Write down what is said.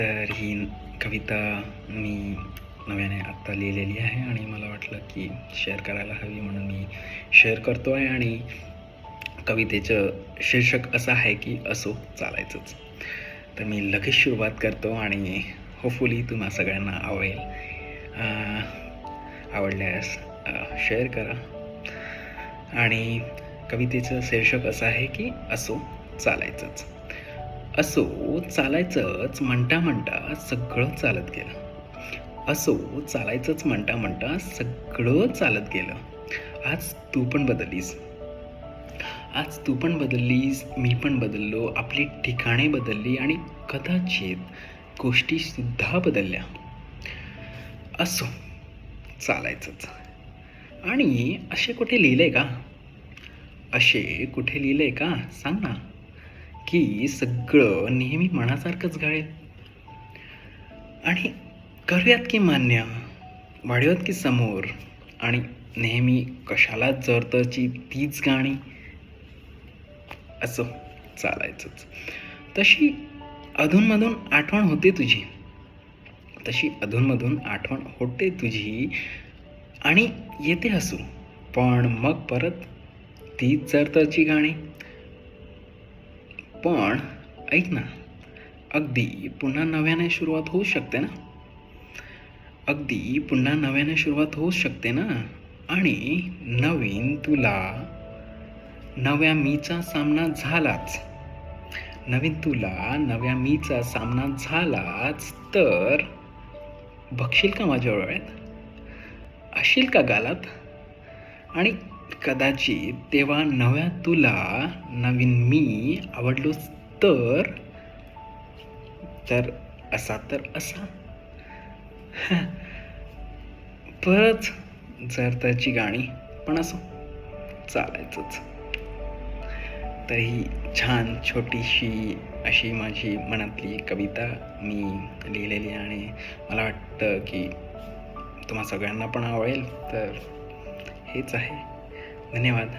तर ही कविता मी नव्याने आत्ता लिहिलेली आहे आणि मला वाटलं की शेअर करायला हवी म्हणून मी शेअर करतो आहे. आणि कवितेचं शीर्षक असं आहे की असो चालायचंच. तर मी लगेच सुरुवात करतो आणि होपफुली तुम्हा सगळ्यांना आवडेल. आवडल्यास शेअर करा. आणि कवितेचं शीर्षक असं आहे की असो चालायचंच. असो चालायचंच म्हणता म्हणता सगळं चालत गेलं. असो चालायचंच म्हणता म्हणता सगळं चालत गेलं. आज तू पण बदललीस, आज तू पण बदललीस, मी पण बदललो, आपली ठिकाणे बदलली आणि कदाचित गोष्टी सुद्धा बदलल्या. असो चालायचंच. आणि असे कुठे लिहिलंय का, असे कुठे लिहिलंय का सांग ना, की सगळं नेहमी मनासारखंच घडेल. आणि करूयात की मान्य, वाढूयात की समोर, आणि नेहमी कशाला जरतची तीच गाणी. असं चालायचंच. तशी अधूनमधून आठवण होते तुझी, तशी अधूनमधून आठवण होते तुझी, आणि येते हसू, पण मग परत तीच जरतची गाणी. पण ऐक ना, अगदी पुन्हा नव्याने सुरुवात होऊ शकते ना, अगदी पुन्हा नव्याने सुरुवात होऊ शकते ना. आणि नवीन तुला नव्या मीचा सामना झालाच, नवीन तुला नव्या मीचा सामना झालाच तर बघशील का माझ्या डोळ्यात, असशील का गालात. आणि कदाचित तेव्हा नव्या तुला नवीन मी आवडलोच तर, तर असा तर असा परत जरताची गाणी. पण असं चालायचंच. तर ही छान छोटीशी अशी माझी मनातली कविता मी लिहिलेली, आणि मला वाटतं की तुम्हा सगळ्यांना पण आवडेल. तर हेच आहे. धन्यवाद.